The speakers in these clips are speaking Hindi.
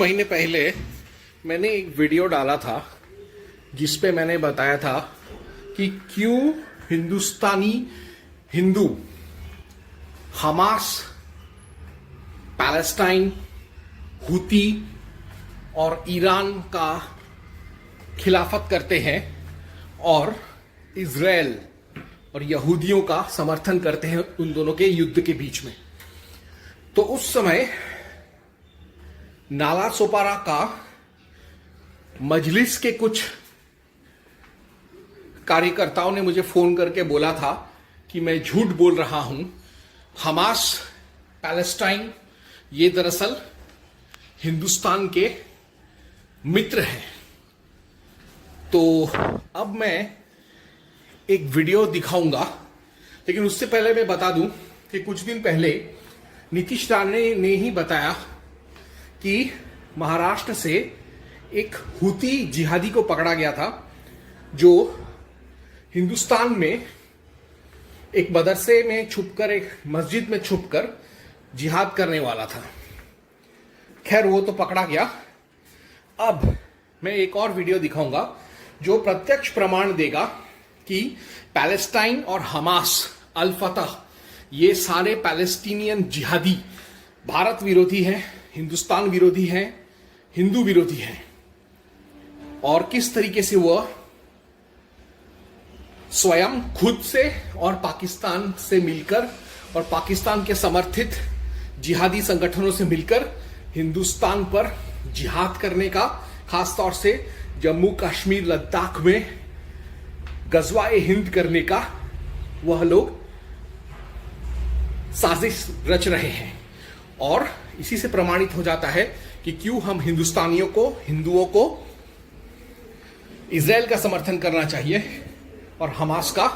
महीने पहले मैंने एक वीडियो डाला था जिस पे मैंने बताया था कि क्यों हिंदुस्तानी हिंदू हमास, पैलेस्टाइन, हुती और ईरान का खिलाफत करते हैं और इजराइल और यहूदियों का समर्थन करते हैं उन दोनों के युद्ध के बीच में। तो उस समय नाला सोपारा का मजलिस के कुछ कार्यकर्ताओं ने मुझे फोन करके बोला था कि मैं झूठ बोल रहा हूं, हमास, पैलेस्टाइन ये दरअसल हिंदुस्तान के मित्र हैं। तो अब मैं एक वीडियो दिखाऊंगा, लेकिन उससे पहले मैं बता दूं कि कुछ दिन पहले नीतीश राणे ने ही बताया कि महाराष्ट्र से एक हुती जिहादी को पकड़ा गया था जो हिंदुस्तान में एक मदरसे में छुपकर, एक मस्जिद में छुपकर जिहाद करने वाला था। खैर वो तो पकड़ा गया। अब मैं एक और वीडियो दिखाऊंगा जो प्रत्यक्ष प्रमाण देगा कि पैलेस्टाइन और हमास, अल फतह ये सारे पैलेस्टीनियन जिहादी भारत विरोधी हैं, हिंदुस्तान विरोधी हैं, हिंदू विरोधी हैं और किस तरीके से वह स्वयं खुद से और पाकिस्तान से मिलकर और पाकिस्तान के समर्थित जिहादी संगठनों से मिलकर हिंदुस्तान पर जिहाद करने का, खासतौर से जम्मू कश्मीर लद्दाख में गजवाए हिंद करने का वह लोग साजिश रच रहे हैं। और इसी से प्रमाणित हो जाता है कि क्यों हम हिंदुस्तानियों को, हिंदुओं को इजराइल का समर्थन करना चाहिए और हमास का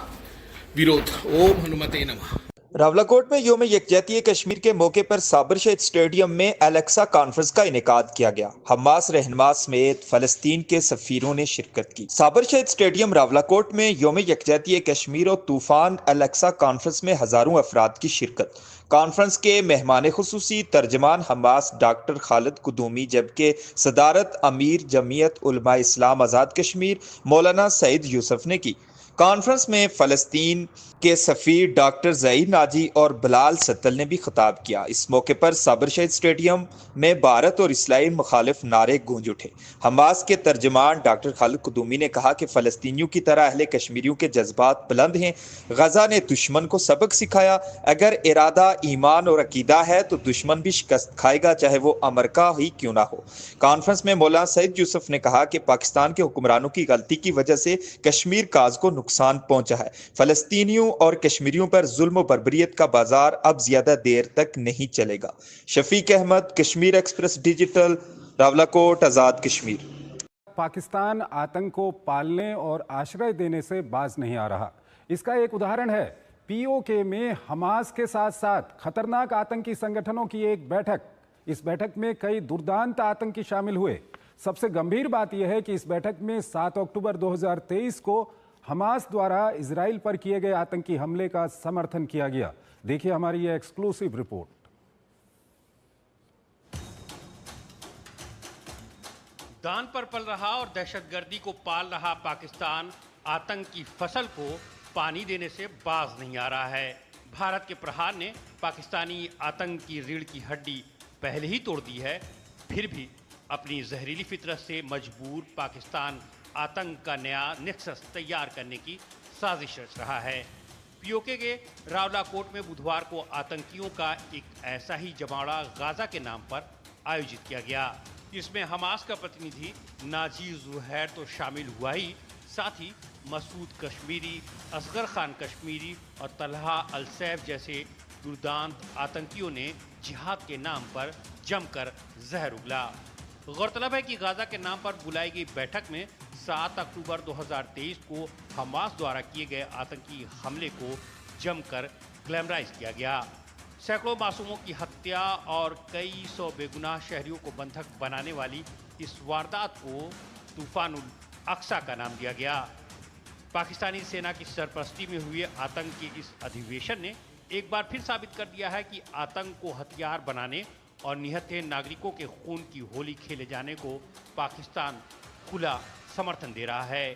विरोध। ओम हनुमते नमः। रावलाकोट में यौम यकजहती कश्मीर के मौके पर साबर शहीद स्टेडियम में एलेक्सा कॉन्फ्रेंस का इनेकाद किया गया। हमास रहनुमा समेत फलस्तीन के सफीरों ने शिरकत की। साबर शहीद स्टेडियम रावलाकोट में यौम यकजहती कश्मीर और तूफान एलेक्सा कॉन्फ्रेंस में हजारों अफराद की शिरकत। कॉन्फ्रेंस के मेहमान खुसूसी तर्जमान हमास डॉक्टर खालिद कुदूमी, जबकि सदारत अमीर जमीयत उलमा इस्लाम आज़ाद कश्मीर मौलाना सईद यूसुफ ने की। कॉन्फ्रेंस में फलस्तीन के सफीर डॉक्टर ज़हीर नाजी और बिलाल सत्तल ने भी खिताब किया। इस मौके पर साबर शहीद स्टेडियम में भारत और इसराइल मुखालिफ नारे गूंज उठे। हमास के तर्जमान डॉक्टर खालिद कुदूमी ने कहा कि फलस्तीनियों की तरह अहले कश्मीरियों के जज्बात बुलंद हैं। गजा ने दुश्मन को सबक सिखाया। अगर इरादा, ईमान और अकीदा है तो दुश्मन भी शिकस्त खाएगा, चाहे वो अमेरिका ही क्यों ना हो। कॉन्फ्रेंस में मौलाना सईद यूसुफ ने कहा कि पाकिस्तान के हुक्मरानों की गलती की वजह से कश्मीर काज को नुकसान पहुंचा है। फलस्तीनियों और कश्मीरियों पर जुल्म और बर्बरियत का बाजार अब ज्यादा देर तक नहीं चलेगा। शफीक अहमद, कश्मीर एक्सप्रेस डिजिटल, रावलाकोट, आजाद कश्मीर। पाकिस्तान आतंक को पालने और आश्रय देने से बाज नहीं आ रहा। इसका एक उदाहरण है पीओके में हमास के साथ साथ खतरनाक आतंकी संगठनों की एक बैठक। इस बैठक में कई दुर्दांत आतंकी शामिल हुए। सबसे गंभीर बात यह है कि इस बैठक में 7 अक्टूबर 2023 को हमास द्वारा इजराइल पर किए गए आतंकी हमले का समर्थन किया गया। देखिए हमारी यह एक्सक्लूसिव रिपोर्ट। दान पर पल रहा और दहशतगर्दी को पाल रहा पाकिस्तान आतंक की फसल को पानी देने से बाज नहीं आ रहा है। भारत के प्रहार ने पाकिस्तानी आतंक की रीढ़ की हड्डी पहले ही तोड़ दी है, फिर भी अपनी जहरीली फितरत से मजबूर पाकिस्तान आतंक का नया नेक्सस तैयार करने की साजिश रच रहा है। पीओके के रावलाकोट में बुधवार को आतंकियों का एक ऐसा ही जमावड़ा गाजा के नाम पर आयोजित किया गया। इसमें हमास का प्रतिनिधि नाजी जुहैर तो शामिल हुआ ही, साथ ही मसूद कश्मीरी, असगर खान कश्मीरी और तलहा अल सैफ जैसे दुर्दांत आतंकियों ने जिहाद के नाम पर जमकर जहर उगला। गौरतलब है कि गाजा के नाम पर बुलाई गई बैठक में 7 अक्टूबर 2023 को हमास द्वारा किए गए आतंकी हमले को जमकर ग्लैमराइज किया गया। सैकड़ों मासूमों की हत्या और कई सौ बेगुनाह शहरियों को बंधक बनाने वाली इस वारदात को तूफानुल अक्सा का नाम दिया गया। पाकिस्तानी सेना की सरपरस्ती में हुए आतंक के इस अधिवेशन ने एक बार फिर साबित कर दिया है कि आतंक को हथियार बनाने और निहत्थे नागरिकों के खून की होली खेले जाने को पाकिस्तान खुला समर्थन दे रहा है।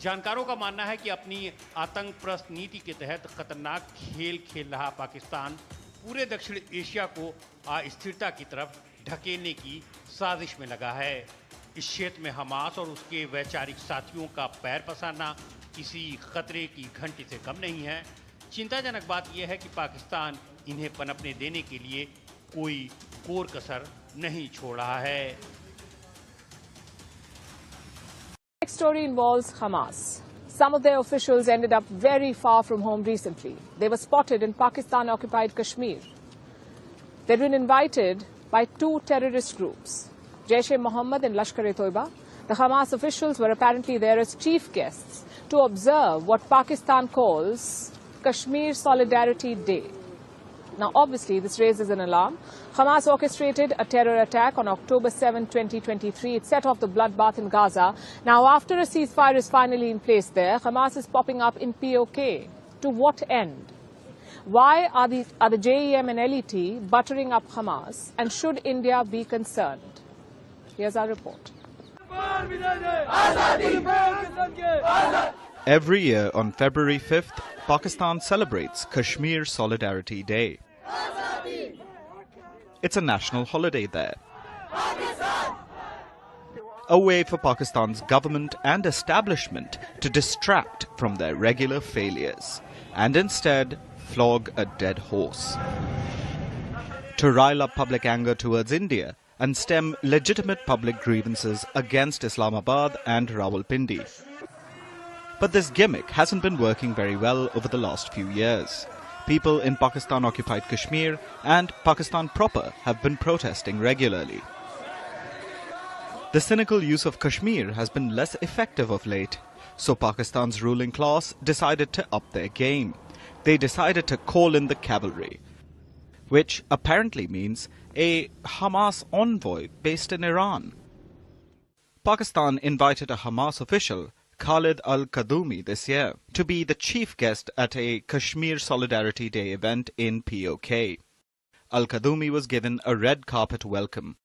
जानकारों का मानना है कि अपनी आतंक प्रस्त नीति के तहत खतरनाक खेल खेल रहा पाकिस्तान पूरे दक्षिण एशिया को अस्थिरता की तरफ ढकेलने की साजिश में लगा है। इस क्षेत्र में हमास और उसके वैचारिक साथियों का पैर पसारना किसी खतरे की घंटी से कम नहीं है। चिंताजनक बात यह है कि पाकिस्तान इन्हें पनपने देने के लिए कोई कोर कसर नहीं छोड़ रहा है। Next story involves Hamas. Some of their officials ended up very far from home recently. They were spotted in Pakistan-occupied Kashmir. They'd been invited by two terrorist groups, Jaish-e-Mohammed and Lashkar-e-Toiba. The Hamas officials were apparently there as chief guests to observe what Pakistan calls Kashmir Solidarity Day. Now, obviously, this raises an alarm. Hamas orchestrated a terror attack on October 7, 2023. It set off the bloodbath in Gaza. Now, after a ceasefire is finally in place there, Hamas is popping up in POK. To what end? Why are the JEM and LET buttering up Hamas? And should India be concerned? Here's our report. Every year on February 5th, Pakistan celebrates Kashmir Solidarity Day. It's a national holiday there. A way for Pakistan's government and establishment to distract from their regular failures and instead flog a dead horse. To rile up public anger towards India and stem legitimate public grievances against Islamabad and Rawalpindi. But this gimmick hasn't been working very well over the last few years. People in Pakistan-occupied Kashmir and Pakistan proper have been protesting regularly. The cynical use of Kashmir has been less effective of late, so Pakistan's ruling class decided to up their game. They decided to call in the cavalry, which apparently means a Hamas envoy based in Iran. Pakistan invited a Hamas official, Khalid al-Kadhimi, this year to be the chief guest at a Kashmir Solidarity Day event in POK. Al-Kadhimi was given a red carpet welcome.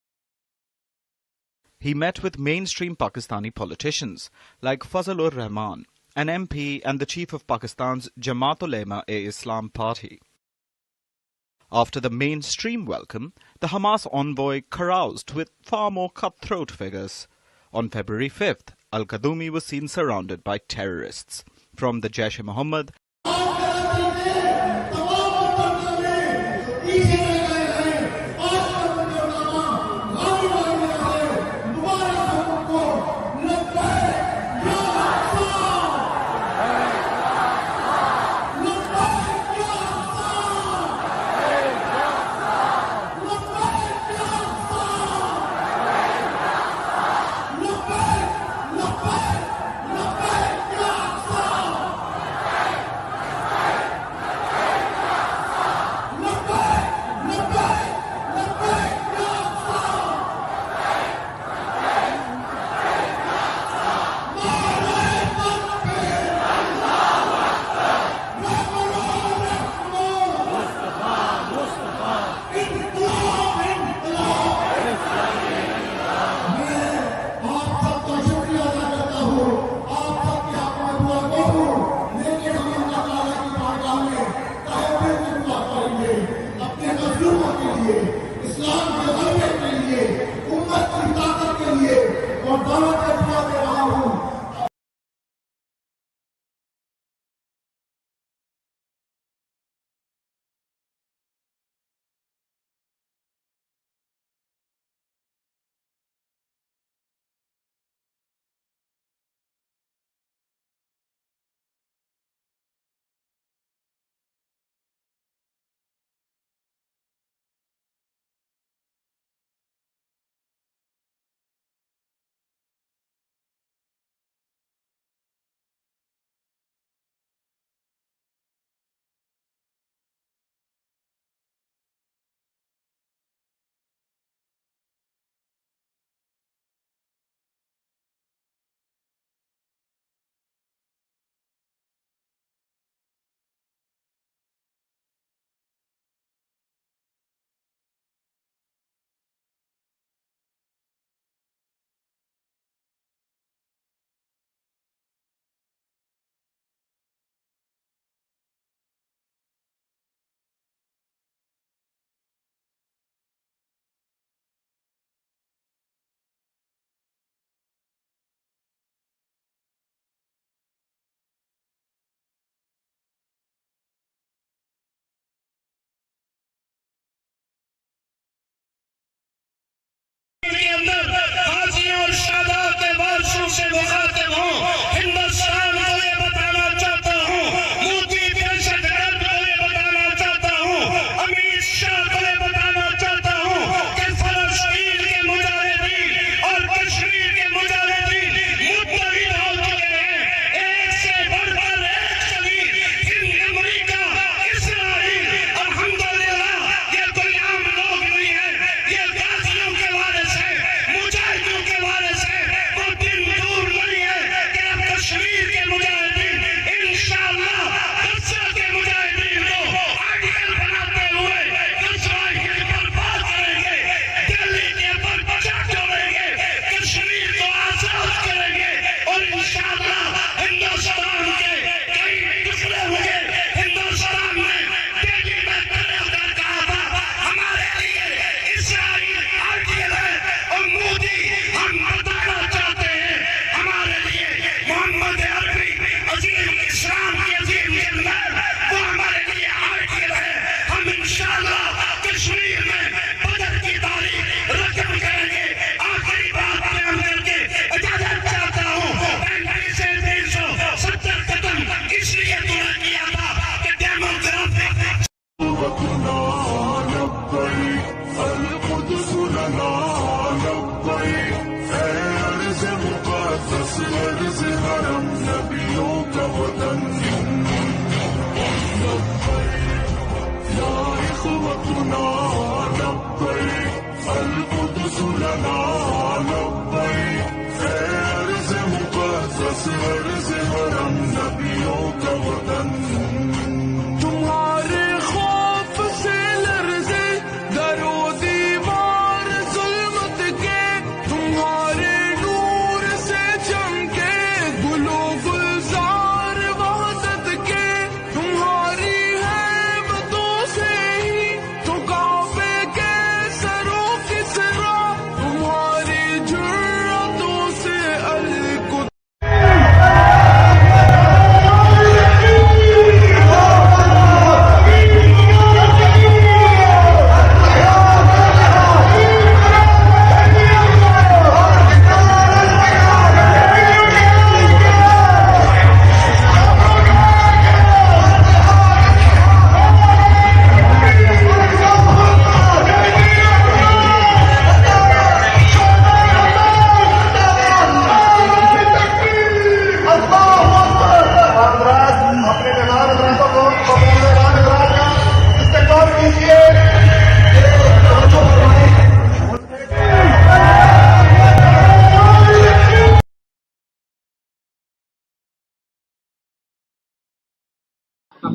He met with mainstream Pakistani politicians like Fazlur Rahman, an MP and the chief of Pakistan's Jamaat-ul-Ulema-e-Islam party. After the mainstream welcome, the Hamas envoy caroused with far more cutthroat figures. On February 5th, Al-Kadhimi was seen surrounded by terrorists from the Jaish-e-Mohammed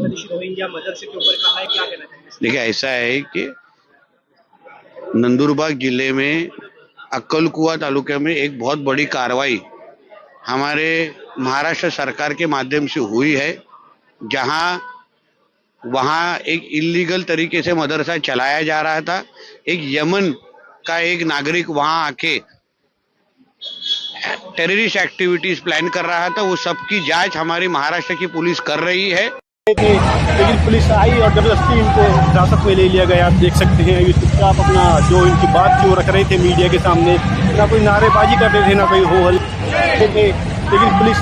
Bangladeshi Rohingya मदरसे के ऊपर कहा है, क्या कहना चाहिए? देखिए, ऐसा है कि नंदुरबार जिले में अक्कलकुआ तालुके में एक बहुत बड़ी कार्रवाई हमारे महाराष्ट्र सरकार के माध्यम से हुई है, जहां वहां एक इलीगल तरीके से मदरसा चलाया जा रहा था। एक यमन का एक नागरिक वहां आके टेररिस्ट एक्टिविटीज प्लान कर रहा था। वो सबकी जांच हमारी महाराष्ट्र की पुलिस कर रही है। लेकिन पुलिस आई और जबरदस्ती इनको हिरासत में ले लिया गया। आप देख सकते हैं ये चुपचाप अपना जो इनकी बात जो रख रहे थे मीडिया के सामने, ना कोई नारेबाजी कर रहे थे, ना कोई हो हल, लेकिन पुलिस